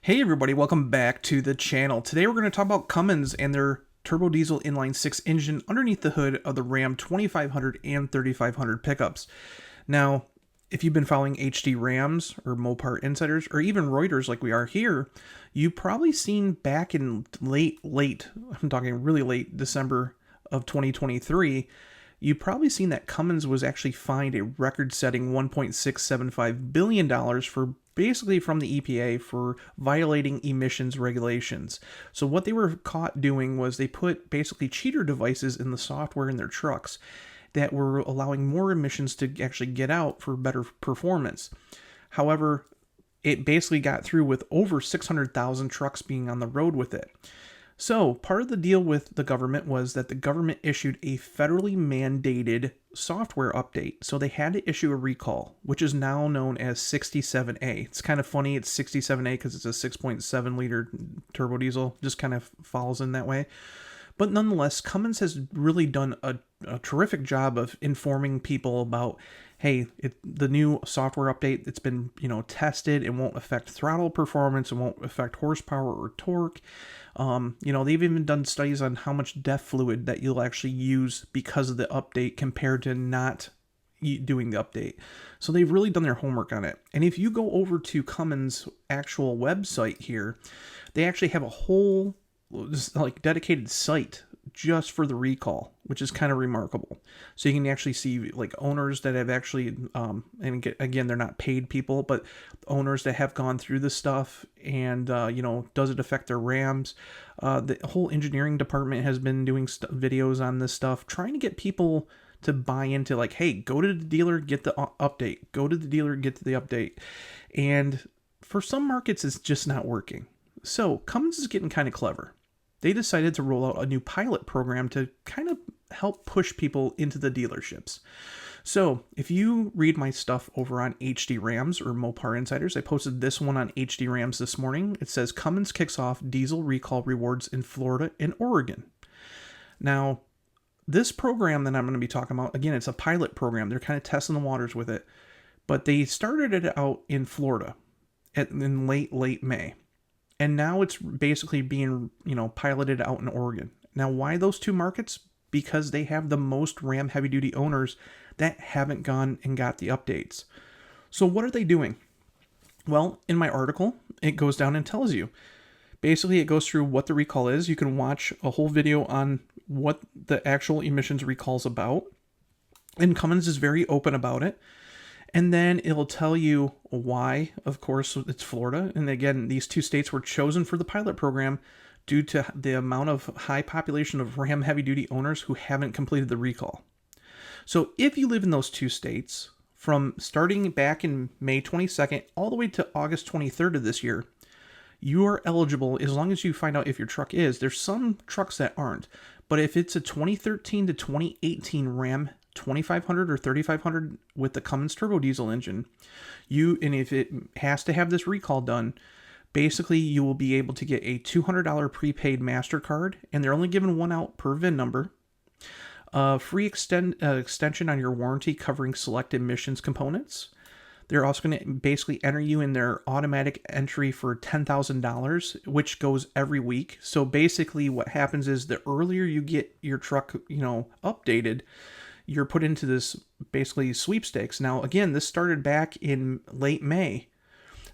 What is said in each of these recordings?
Hey everybody, welcome back to the channel. Today we're going to talk about Cummins and their turbodiesel inline 6 engine underneath the hood of the Ram 2500 and 3500 pickups. Now, if you've been following HD Rams or Mopar insiders or even Reuters like we are here, you've probably seen back in I'm talking really late December of 2023, you've probably seen that Cummins was actually fined a record-setting $1.675 billion for basically from the EPA for violating emissions regulations. So what they were caught doing was they put basically cheater devices in the software in their trucks that were allowing more emissions to actually get out for better performance. However, it basically got through with over 600,000 trucks being on the road with it. So part of the deal with the government was that the government issued a federally mandated software update. So they had to issue a recall, which is now known as 67A. It's kind of funny. It's 67A because it's a 6.7 liter turbo diesel. Just kind of falls in that way. But nonetheless, Cummins has really done a terrific job of informing people about, hey, the new software update, it's been, tested. It won't affect throttle performance. It won't affect horsepower or torque. They've even done studies on how much DEF fluid that you'll actually use because of the update compared to not doing the update. So they've really done their homework on it. And if you go over to Cummins' actual website here, they actually have a whole dedicated site just for the recall, which is kind of remarkable. So you can actually see owners that have actually, again, they're not paid people, but owners that have gone through this stuff and, does it affect their Rams? The whole engineering department has been doing videos on this stuff, trying to get people to buy into hey, go to the dealer, get the update, go to the dealer, get to the update. And for some markets, it's just not working. So Cummins is getting kind of clever. They decided to roll out a new pilot program to kind of help push people into the dealerships. So if you read my stuff over on HD Rams or Mopar Insiders, I posted this one on HD Rams this morning. It says Cummins kicks off diesel recall rewards in Florida and Oregon. Now, this program that I'm going to be talking about, again, it's a pilot program. They're kind of testing the waters with it. But they started it out in Florida in late May. And now it's basically being, piloted out in Oregon. Now, why those two markets? Because they have the most Ram heavy-duty owners that haven't gone and got the updates. So what are they doing? Well, in my article, it goes down and tells you. Basically, it goes through what the recall is. You can watch a whole video on what the actual emissions recall is about. And Cummins is very open about it. And then it'll tell you why. Of course, it's Florida. And again, these two states were chosen for the pilot program due to the amount of high population of Ram heavy-duty owners who haven't completed the recall. So if you live in those two states, from starting back in May 22nd all the way to August 23rd of this year, you are eligible as long as you find out if your truck is. There's some trucks that aren't. But if it's a 2013 to 2018 Ram 2500 or 3500 with the Cummins turbo diesel engine, and if it has to have this recall done, basically you will be able to get a $200 prepaid MasterCard, and they're only giving one out per VIN number. Free extension on your warranty covering select emissions components. They're also going to basically enter you in their automatic entry for $10,000, which goes every week. So basically what happens is the earlier you get your truck, updated, you're put into this basically sweepstakes. Now, again, this started back in late May.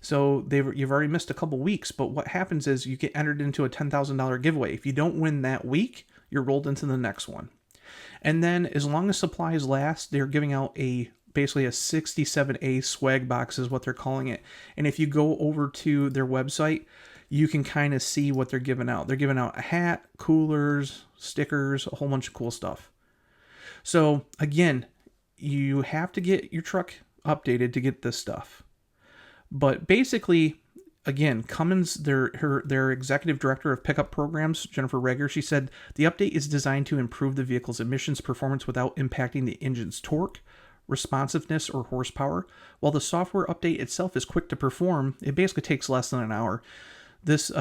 So you've already missed a couple weeks. But what happens is you get entered into a $10,000 giveaway. If you don't win that week, you're rolled into the next one. And then as long as supplies last, they're giving out basically a 67A swag box is what they're calling it. And if you go over to their website, you can kind of see what they're giving out. They're giving out a hat, coolers, stickers, a whole bunch of cool stuff. So again, you have to get your truck updated to get this stuff. But basically, again, Cummins, their executive director of pickup programs, Jennifer Rager, she said the update is designed to improve the vehicle's emissions performance without impacting the engine's torque, responsiveness, or horsepower. While the software update itself is quick to perform, it basically takes less than an hour. This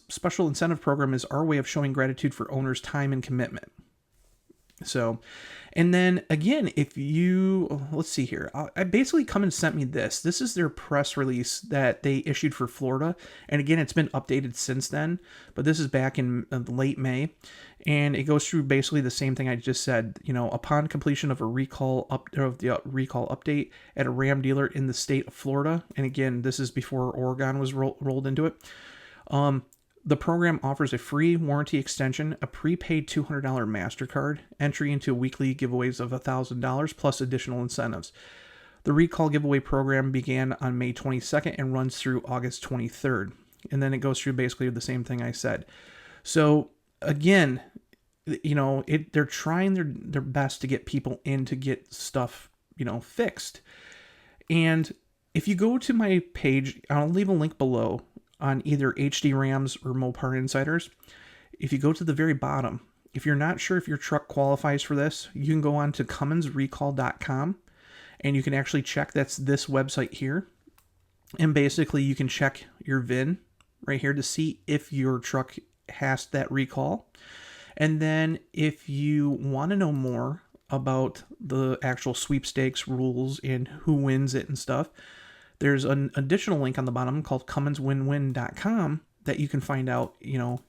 special incentive program is our way of showing gratitude for owners' time and commitment. So, and then again, if you, let's see here, I basically Cummins sent me this. This is their press release that they issued for Florida. And again, it's been updated since then, but this is back in late May. And it goes through basically the same thing I just said. You know, upon completion of a recall update at a Ram dealer in the state of Florida. And again, this is before Oregon was rolled into it. The program offers a free warranty extension, a prepaid $200 MasterCard, entry into weekly giveaways of $1,000 plus additional incentives. The recall giveaway program began on May 22nd and runs through August 23rd. And then it goes through basically the same thing I said. So again, you know, they're trying their best to get people in to get stuff, you know, fixed. And if you go to my page, I'll leave a link below on either HD Rams or Mopar Insiders. If you go to the very bottom, if you're not sure if your truck qualifies for this, you can go on to cumminsrecall.com and you can actually check, that's this website here. And basically you can check your VIN right here to see if your truck has that recall. And then if you want to know more about the actual sweepstakes rules and who wins it and stuff, there's an additional link on the bottom called cumminswinwin.com that you can find out, you know,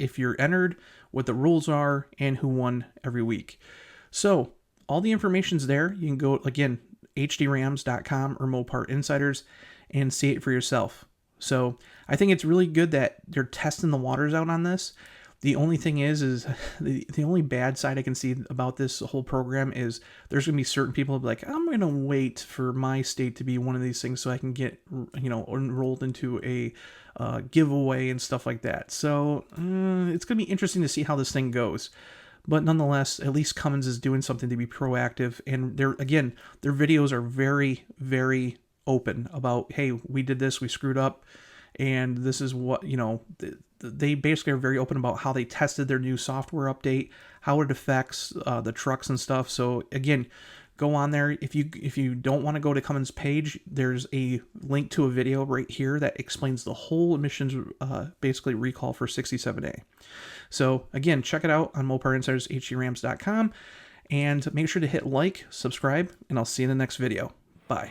if you're entered, what the rules are, and who won every week. So all the information's there. You can go, again, hdrams.com or Mopar Insiders and see it for yourself. So I think it's really good that they're testing the waters out on this. The only thing is the only bad side I can see about this whole program is there's going to be certain people who be like, I'm going to wait for my state to be one of these things so I can get, you know, enrolled into a giveaway and stuff like that. So it's going to be interesting to see how this thing goes. But nonetheless, at least Cummins is doing something to be proactive. And their videos are very, very open about, hey, we did this, we screwed up. And this is what, you know, they basically are very open about how they tested their new software update, how it affects the trucks and stuff. So again, go on there. If you don't want to go to Cummins' page, there's a link to a video right here that explains the whole emissions basically recall for 67A. So again, check it out on Mopar Insiders, hdrams.com, and make sure to hit like, subscribe, and I'll see you in the next video. Bye.